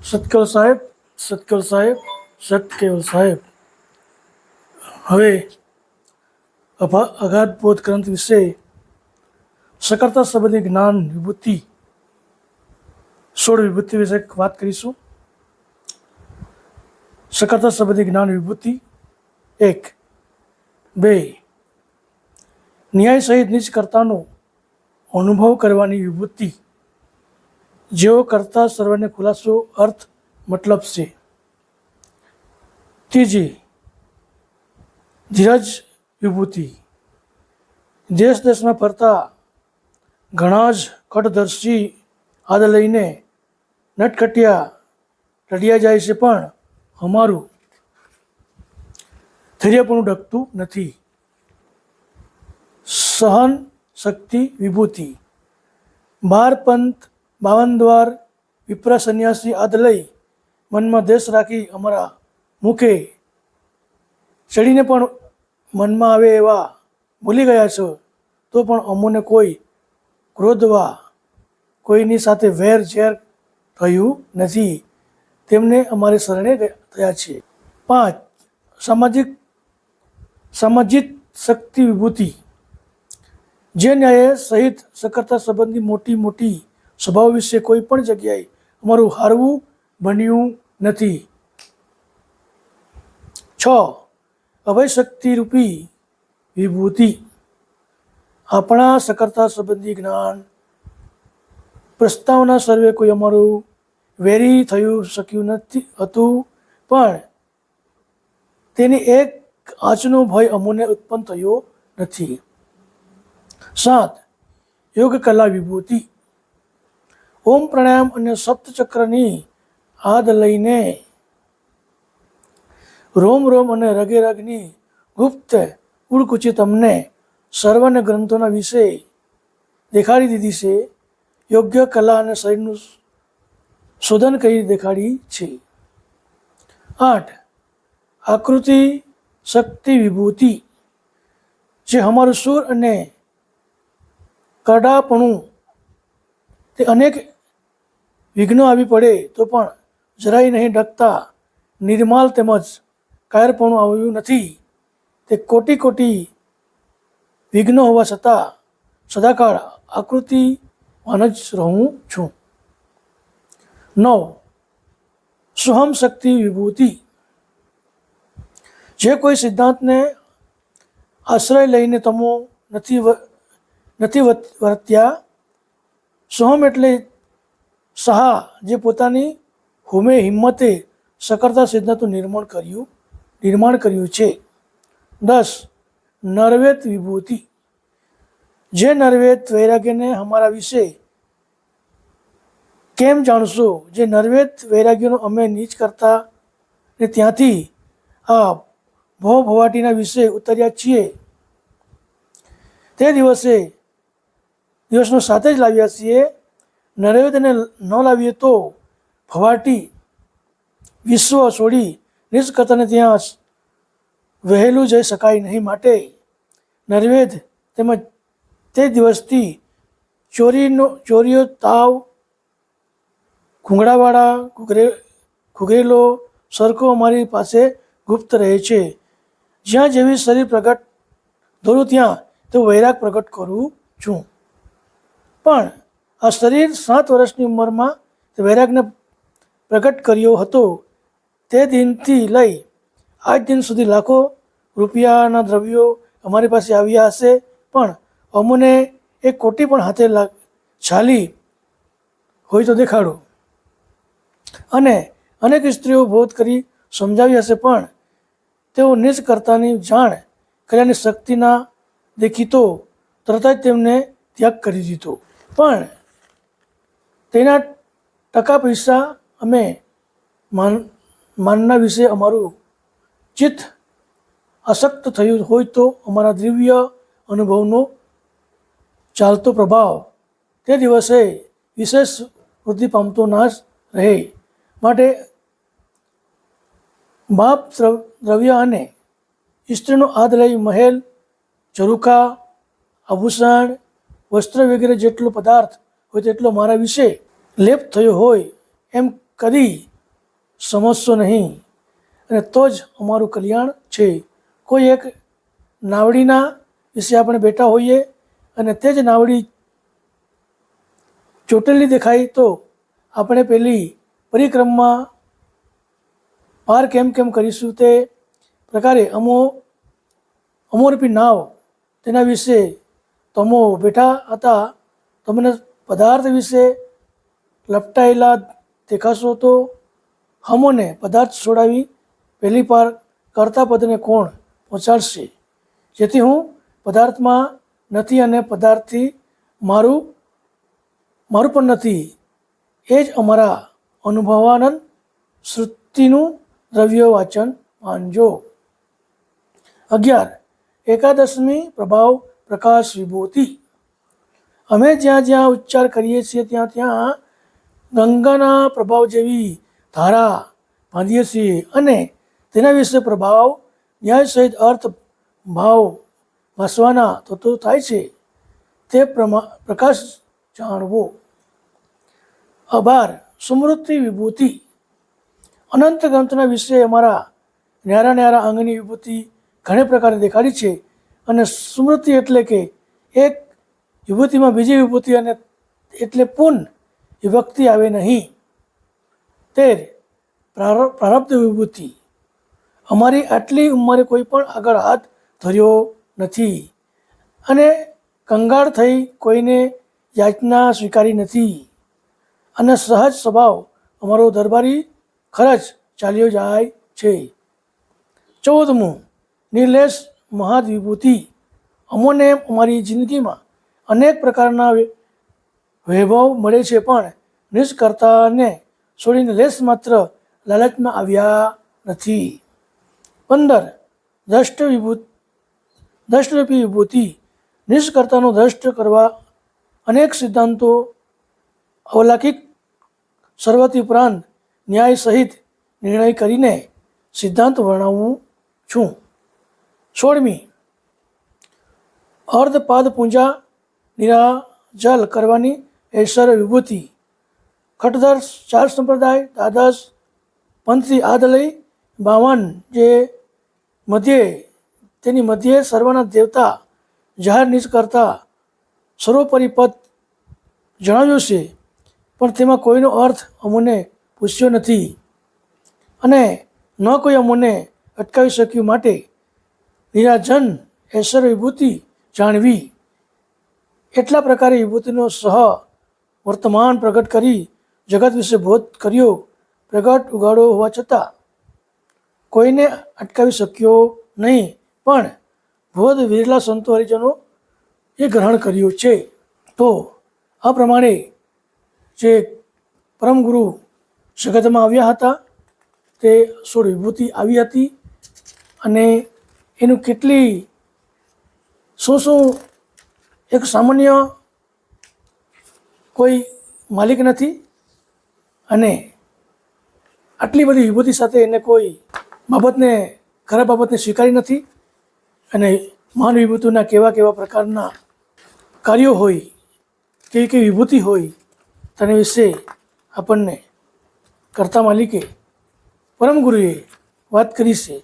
સતકેવલ સાહેબ, સતકેવલ સાહેબ, સતકેવલ સાહેબ. હવે અગાધ બોધ ગ્રંથ વિશે સકર્તા સંબંધી જ્ઞાન વિભૂતિ 16 વિભૂતિ વિશે વાત કરીશું. સકર્તા સંબંધી જ્ઞાન વિભૂતિ 1, 2 ન્યાય સહિત નીચ કર્તાનો અનુભવ કરવાની વિભૂતિ, જેઓ કરતા સર્વને ખુલાસો અર્થ મતલબ છે. 3, ધીરજ વિભૂતિ, દેશ દેશમાં ફરતા ઘણા જ કટદર્શી આદ લઈને નટખટિયા રડિયા જાય છે, પણ અમારું ધૈર્યપણું ડગતું નથી. સહન શક્તિ વિભૂતિ, 12 પંથ 52 દ્વાર વિપ્ર સંન્યાસી આદ લઈ મનમાં દેશ રાખી અમારા મુખે ચડીને પણ મનમાં આવે એવા ભૂલી ગયા છો, તો પણ અમોને કોઈ ક્રોધવા કોઈની સાથે વેર ઝેર થયું નથી. તેમને અમારે શરણે થયા છે. 5, સામાજિક શક્તિ વિભૂતિ, જે ન્યાય સહિત સકર્તા સંબંધી મોટી મોટી સભાઓ વિશે કોઈ પણ જગ્યાએ અમારું હારવું બન્યું નથી. 6, અભય શક્તિ રૂપી વિભૂતિ, આપણા સકર્તા સંબંધી જ્ઞાન પ્રસ્તાવના સર્વે કોઈ અમારું વેરી થયું શક્યું નથી હતું, પણ તેની એક આંચનો ભય અમોને ઉત્પન્ન થયો નથી. 7, યોગ કલા વિભૂતિ, ઓમ પ્રાણાયામ અને સપ્તચક્રની આદ લઈને રોમ રોમ અને રગે રગની ગુપ્ત ઉડકુચી તમને સર્વને ગ્રંથોના વિશે દેખાડી દીધી છે. યોગ્ય કલા અને શરીરનું શોધન કરી દેખાડી છે. 8, આકૃતિ શક્તિ વિભૂતિ, જે અમારું સુર અને કરડાપણું તે અનેક વિઘ્નો આવી પડે તો પણ જરાય નહીં ડગતા નિર્માલ તેમજ કાયરપણું આવ્યું નથી. તે કોટી કોટી વિઘ્નો હોવા છતાં સદાકાળ આકૃતિવાન જ રહું છું. 9, સોહમ શક્તિ વિભૂતિ, જે કોઈ સિદ્ધાંતને આશ્રય લઈને તમો નથી વર્ત્યા. સોહમ એટલે સહા, જે પોતાની હુમે હિંમતે સકર્તા સિદ્ધાંતનું નિર્માણ કર્યું છે. 10, નરવેદ વિભૂતિ, જે નરવેદ વૈરાગ્યને અમારા વિશે કેમ જાણશો. જે નરવેદ વૈરાગ્યનો અમે નીચ કરતા ને ત્યાંથી આ ભવભવાટીના વિશે ઉતર્યા છીએ, તે દિવસનો સાથે જ લાવ્યા છીએ. નરવેદને ન લાવીએ તો ભવાટી વિશ્વ છોડી નીચ કરતાને ત્યાં વહેલું જઈ શકાય નહીં. માટે નરવેદ તેમજ તે દિવસથી ચોરીઓ તાવ ઘૂંઘરાવાળા ઘૂઘરેલો સરખો અમારી પાસે ગુપ્ત રહે છે. જ્યાં જેવી શરીર પ્રગટ દોરું ત્યાં તે વૈરાગ પ્રગટ કરું છું. પણ આ શરીર 7 વર્ષની ઉંમરમાં તે વૈરાગને પ્રગટ કર્યો હતો. તે દિનથી લઈ આજ દિન સુધી લાખો રૂપિયાના દ્રવ્યો અમારી પાસે આવ્યા હશે, પણ અમોને એક કોટી પણ હાથે ચાલી હોય તો દેખાડો. અને અનેક સ્ત્રીઓ બોધ કરી સમજાવી હશે, પણ તેઓ નીચ કરતાની જાણ કર્યાની શક્તિ ના દેખી તો તરત જ તેમને ત્યાગ કરી દીધો. પણ તેના ટકા પૈસા અમે માનના વિશે અમારું ચિત્ત આસક્ત થયું હોય તો અમારા દિવ્ય અનુભવનો ચાલતો પ્રભાવ તે દિવસે વિશેષ વૃદ્ધિ પામતો નાશ રહે. માટે બાપ દ્રવ્ય અને સ્ત્રીનો આદ લઈ મહેલ ઝરૂખા આભૂષણ વસ્ત્ર વગેરે જેટલો પદાર્થ હોય તેટલો મારા વિશે લેપ થયો હોય એમ કદી સમજશો નહીં, અને તો જ અમારું કલ્યાણ છે. કોઈ એક નાવડીના વિશે આપણે બેઠા હોઈએ અને તે જ નાવડી ચોટેલી દેખાય તો આપણે પેલી પરિક્રમા પાર કેમ કરીશું, તે પ્રકારે અમોરૂપી નાવ તેના વિશે તમો બેઠા હતા. તમને પદાર્થ વિશે લપટાયેલા દેખાશો તો હમોને પદાર્થ છોડાવી પહેલી પાર કરતા પદને કોણ પહોંચાડશે? જેથી હું પદાર્થમાં નથી અને પદાર્થથી મારું પણ નથી, એ જ અમારા અનુભવાનંદ શ્રુતિનું દ્રવ્ય વાચન માનજો. 11. એકાદશમી પ્રભાવ પ્રકાશ વિભૂતિ. અમે જ્યાં જ્યાં ઉચ્ચાર કરીએ છીએ ત્યાં ગંગાના પ્રભાવ જેવી ધારા બાંધીએ છીએ અને તેના વિશે પ્રભાવ ન્યાય સહિત અર્થ ભાવ ભાસવાના થતો થાય છે. તે પ્રકાશ જાણવો. 12. સ્મૃતિ વિભૂતિ. અનંત ગ્રંથના વિશે અમારા ન્યારા અંગની વિભૂતિ ઘણી પ્રકારે દેખાડી છે, અને સ્મૃતિ એટલે કે એક વિભૂતિમાં બીજી વિભૂતિ અને એટલે પૂર્ણ વિભક્તિ આવે નહીં. 13. પ્રારબ્ધ વિભૂતિ. અમારી આટલી ઉંમરે કોઈ પણ આગળ હાથ ધર્યો નથી અને કંગાળ થઈ કોઈને યાચના સ્વીકારી નથી, અને સહજ સ્વભાવ અમારો દરબારી ખર્ચ ચાલ્યો જાય છે. 14. નિર્લેશ મહદ વિભૂતિ. અમોને અમારી જિંદગીમાં અનેક પ્રકારના વૈભવ મળે છે, પણ નિષ્કર્તાને છોડીને લેશ માત્ર લાલચમાં આવ્યા નથી. 15. દ્રષ્ટરૂપી વિભૂતિ. નિષ્કર્તાનો દ્રષ્ટ કરવા અનેક સિદ્ધાંતો અવલૌકિક સર્વતિ ઉપરાંત ન્યાય સહિત નિર્ણય કરીને સિદ્ધાંત વર્ણવું છું. 16. અર્ધપાદ પૂજા નિરાજલ કરવાની ઐશ્વર્ય વિભૂતિ. ખટધર 4 સંપ્રદાય, દ્વાદશ પંથથી આદ લઈ 52 જે તેની મધ્યે સર્વના દેવતા જાહેર નીચ કરતા સર્વોપરી પદ જણાવ્યું છે, પણ તેમાં કોઈનો અર્થ અમોને પૂછ્યો નથી અને ન કોઈ અમોને અટકાવી શક્યું. માટે નિરાજન ઐશ્વર્ય વિભૂતિ જાણવી. એટલા પ્રકારે વિભૂતિનો સહ વર્તમાન પ્રગટ કરી જગત વિશે બોધ કર્યો. પ્રગટ ઉગાડો હોવા છતાં કોઈને અટકાવી શક્યો નહીં, પણ બોધ વિરલા સંતો હરિજનો એ ગ્રહણ કર્યો છે. તો આ પ્રમાણે જે પરમગુરુ જગતમાં આવ્યા હતા તે 16 વિભૂતિ આવી હતી, અને એનું કેટલી શું એક સામાન્ય કોઈ માલિક નથી, અને આટલી બધી વિભૂતિ સાથે એને કોઈ ખરાબ બાબતને સ્વીકારી નથી, અને મહાન વિભૂતિના કેવા પ્રકારના કાર્યો હોય, કેવી વિભૂતિ હોય તેના વિશે આપણને કર્તા માલિકે પરમગુરુએ વાત કરી છે.